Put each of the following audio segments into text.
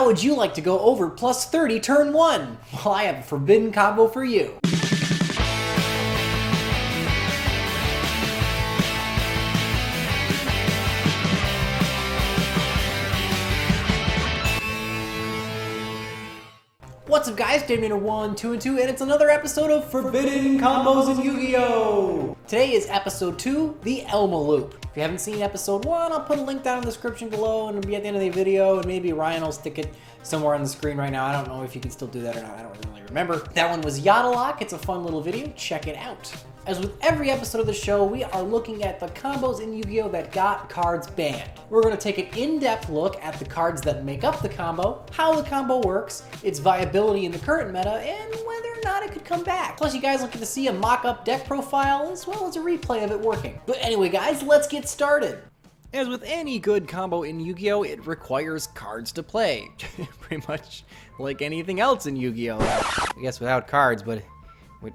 How would you like to go over plus 30 turn 1? Well, I have a forbidden combo for you. What's up guys, Daymainer1, 2 and 2, and it's another episode of Forbidden Combos in Yu-Gi-Oh! Today is episode 2, the Elma Loop. If you haven't seen episode 1, I'll put a link down in the description below and it'll be at the end of the video, and maybe Ryan will stick it somewhere on the screen right now. I don't know if you can still do that or not, I don't really remember. That one was Yugioh. It's a fun little video, check it out. As with every episode of the show, we are looking at the combos in Yu-Gi-Oh! That got cards banned. We're going to take an in-depth look at the cards that make up the combo, how the combo works, its viability in the current meta, and whether or not it could come back. Plus, you guys will get to see a mock-up deck profile as well as a replay of it working. But anyway, guys, let's get started. As with any good combo in Yu-Gi-Oh! It requires cards to play. Pretty much like anything else in Yu-Gi-Oh! I guess without cards, but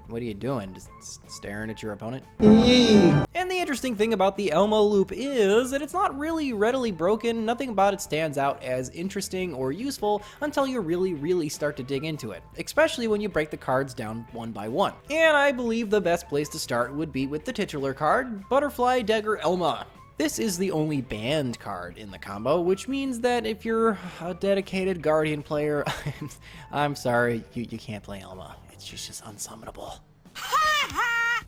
what are you doing? Just staring at your opponent? And the interesting thing about the Elma Loop is that it's not really readily broken. Nothing about it stands out as interesting or useful until you really start to dig into it, especially when you break the cards down one by one. And I believe the best place to start would be with the titular card, Butterfly, Dagger, Elma. This is the only banned card in the combo, which means that if you're a dedicated Guardian player, I'm sorry, you can't play Elma. She's just unsummonable.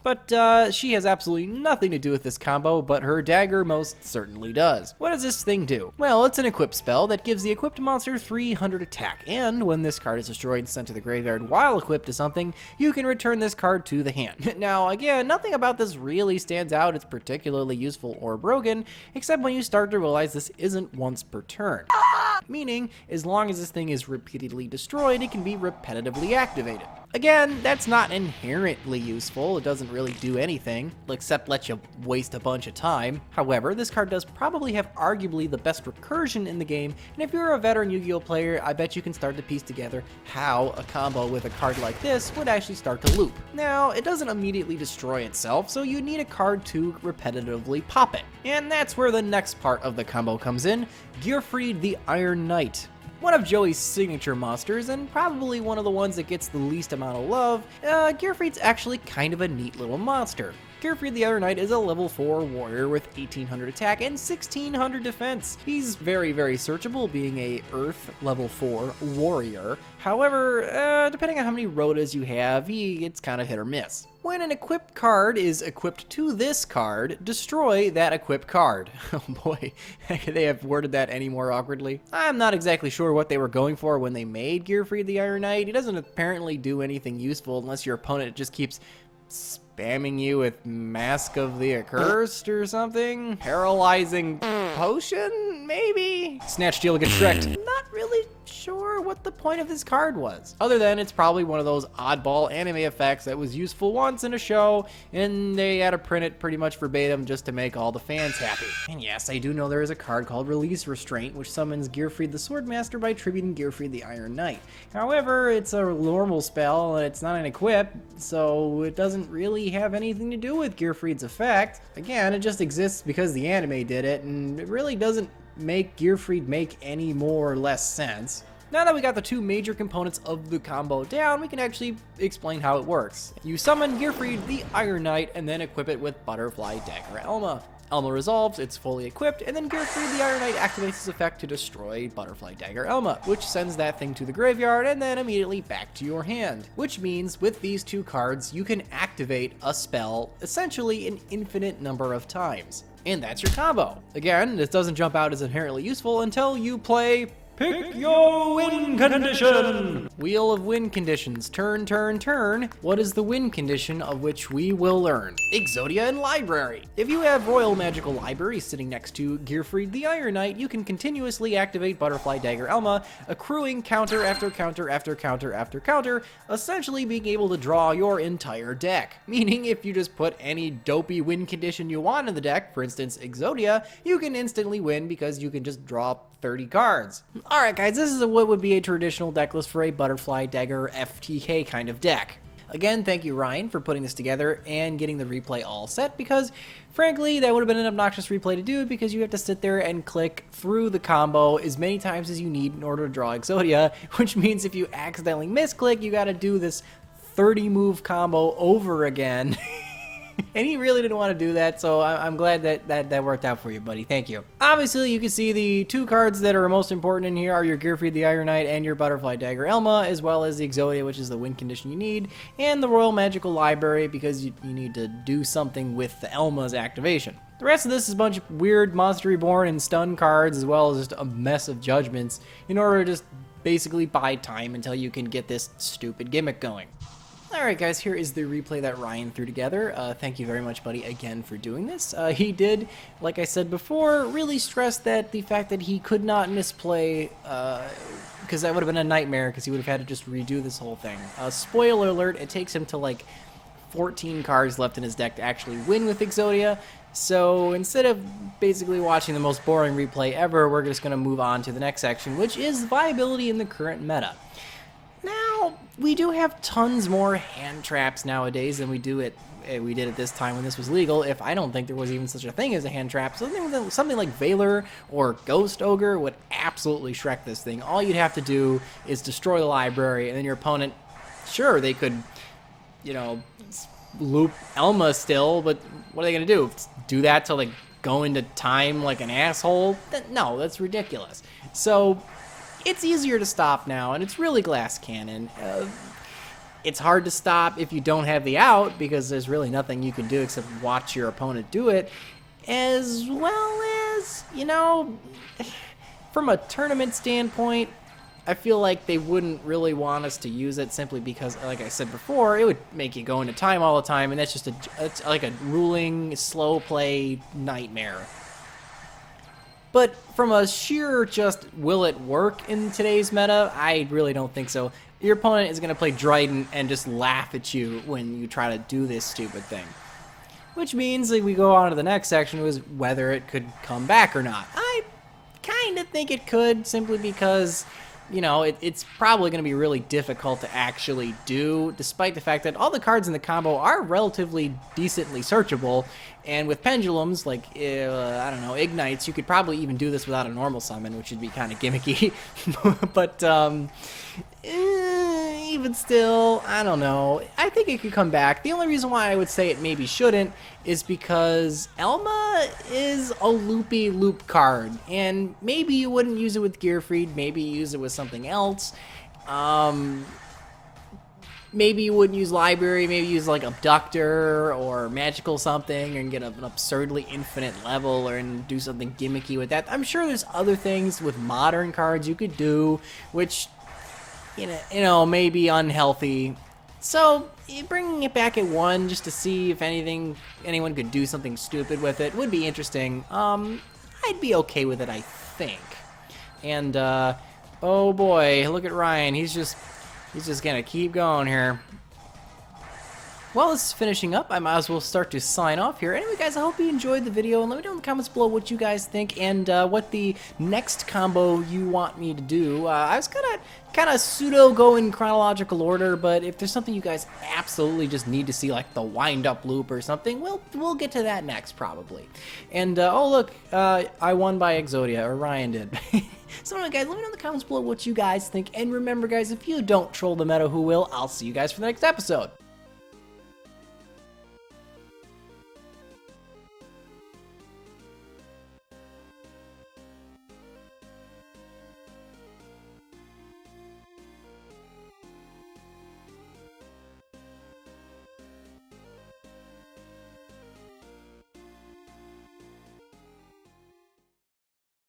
But she has absolutely nothing to do with this combo, but her dagger most certainly does. What does this thing do? Well, it's an equip spell that gives the equipped monster 300 attack, and when this card is destroyed and sent to the graveyard while equipped to something, you can return this card to the hand. Now, again, nothing about this really stands out as particularly useful or broken, except when you start to realize this isn't once per turn. Meaning, as long as this thing is repeatedly destroyed, it can be repetitively activated. Again, that's not inherently useful. It doesn't really do anything, except let you waste a bunch of time. However, this card does probably have arguably the best recursion in the game, and if you're a veteran Yu-Gi-Oh player, I bet you can start to piece together how a combo with a card like this would actually start to loop. Now, it doesn't immediately destroy itself, so you need a card to repetitively pop it. And that's where the next part of the combo comes in, Gearfried the Iron Knight. One of Joey's signature monsters, and probably one of the ones that gets the least amount of love, Gearfried's actually kind of a neat little monster. Gearfried the Iron Knight is a level 4 warrior with 1800 attack and 1600 defense. He's very searchable, being a Earth level 4 warrior. However, depending on how many rotas you have, it's kind of hit or miss. When an equipped card is equipped to this card, destroy that equipped card. Oh boy, could they have worded that any more awkwardly? I'm not exactly sure what they were going for when they made Gearfried the Iron Knight. He doesn't apparently do anything useful unless your opponent just keeps spamming you with Mask of the Accursed or something? Paralyzing Potion, maybe? Snatch, Steal, Get Shrek'd. Not really sure what the point of this card was, other than it's probably one of those oddball anime effects that was useful once in a show, and they had to print it pretty much verbatim just to make all the fans happy. And yes, I do know there is a card called Release Restraint, which summons Gearfried the Swordmaster by tributing Gearfried the Iron Knight. However, it's a normal spell, and it's not an equip, so it doesn't really have anything to do with Gearfried's effect. Again, it just exists because the anime did it, and it really doesn't make Gearfried make any more or less sense. Now that we got the two major components of the combo down, we can actually explain how it works. You summon Gearfried the Iron Knight and then equip it with Butterfly, Dagger, Elma. Elma resolves, it's fully equipped, and then Gearfried the Iron Knight activates his effect to destroy Butterfly, Dagger, Elma, which sends that thing to the graveyard and then immediately back to your hand. Which means with these two cards, you can activate a spell essentially an infinite number of times. And that's your combo. Again, this doesn't jump out as inherently useful until you play Pick Your Win Condition! Wheel of Win Conditions. Turn, turn, turn. What is the win condition of which we will learn? Exodia and Library. If you have Royal Magical Library sitting next to Gearfried the Iron Knight, you can continuously activate Butterfly, Dagger, Elma, accruing counter after counter after counter after counter, essentially being able to draw your entire deck. Meaning if you just put any dopey win condition you want in the deck, for instance Exodia, you can instantly win because you can just draw 30 cards. Alright guys, this is what would be a traditional deck list for a Butterfly, Dagger, FTK kind of deck. Again, thank you, Ryan, for putting this together and getting the replay all set, because frankly, that would have been an obnoxious replay to do because you have to sit there and click through the combo as many times as you need in order to draw Exodia, which means if you accidentally misclick, you gotta do this 30-move combo over again. And he really didn't want to do that, so I'm glad that worked out for you, buddy. Thank you. Obviously, you can see the two cards that are most important in here are your Gearfried the Iron Knight and your Butterfly Dagger Elma, as well as the Exodia, which is the win condition you need, and the Royal Magical Library, because you need to do something with the Elma's activation. The rest of this is a bunch of weird Monster Reborn and stun cards, as well as just a mess of judgments, in order to just basically buy time until you can get this stupid gimmick going. Alright guys, here is the replay that Ryan threw together. Thank you very much, buddy, again for doing this. He did, like I said before, really stress that the fact that he could not misplay, because that would have been a nightmare, because he would have had to just redo this whole thing. Spoiler alert, it takes him to like 14 cards left in his deck to actually win with Exodia. So instead of basically watching the most boring replay ever, we're just going to move on to the next section, which is viability in the current meta. Now, we do have tons more hand traps nowadays than we did at this time when this was legal. If I don't think there was even such a thing as a hand trap, something like Valor or Ghost Ogre would absolutely Shrek this thing. All you'd have to do is destroy the library, and then your opponent, sure, they could, you know, loop Elma still, but what are they going to do? Do that till they go into time like an asshole? No, that's ridiculous. So it's easier to stop now, and it's really glass cannon. It's hard to stop if you don't have the out, because there's really nothing you can do except watch your opponent do it, as well as, you know, from a tournament standpoint, I feel like they wouldn't really want us to use it simply because, like I said before, it would make you go into time all the time, and that's just it's like a ruling, slow play nightmare. But from a sheer just will it work in today's meta, I really don't think so. Your opponent is going to play Dryden and just laugh at you when you try to do this stupid thing. Which means like, we go on to the next section, was whether it could come back or not. I kind of think it could, simply because, you know, it's probably going to be really difficult to actually do, despite the fact that all the cards in the combo are relatively decently searchable. And with pendulums, like, I don't know, ignites, you could probably even do this without a normal summon, which would be kind of gimmicky. But even still, I don't know. I think it could come back. The only reason why I would say it maybe shouldn't is because Elma is a loopy loop card, and maybe you wouldn't use it with Gearfried, maybe you use it with something else. Maybe you wouldn't use Library, maybe use like Abductor or Magical something and get an absurdly infinite level and do something gimmicky with that. I'm sure there's other things with modern cards you could do, which, you know, may be unhealthy. So bringing it back at 1 just to see if anyone could do something stupid with it would be interesting. I'd be okay with it, I think. And oh boy, look at Ryan. He's just gonna keep going here. Well, this is finishing up. I might as well start to sign off here. Anyway, guys, I hope you enjoyed the video, and let me know in the comments below what you guys think and what the next combo you want me to do. I was gonna kind of pseudo go in chronological order, but if there's something you guys absolutely just need to see, like the wind-up loop or something, we'll get to that next probably. And oh look, I won by Exodia, or Ryan did. So anyway, guys, let me know in the comments below what you guys think, and remember, guys, if you don't troll the meta, who will? I'll see you guys for the next episode.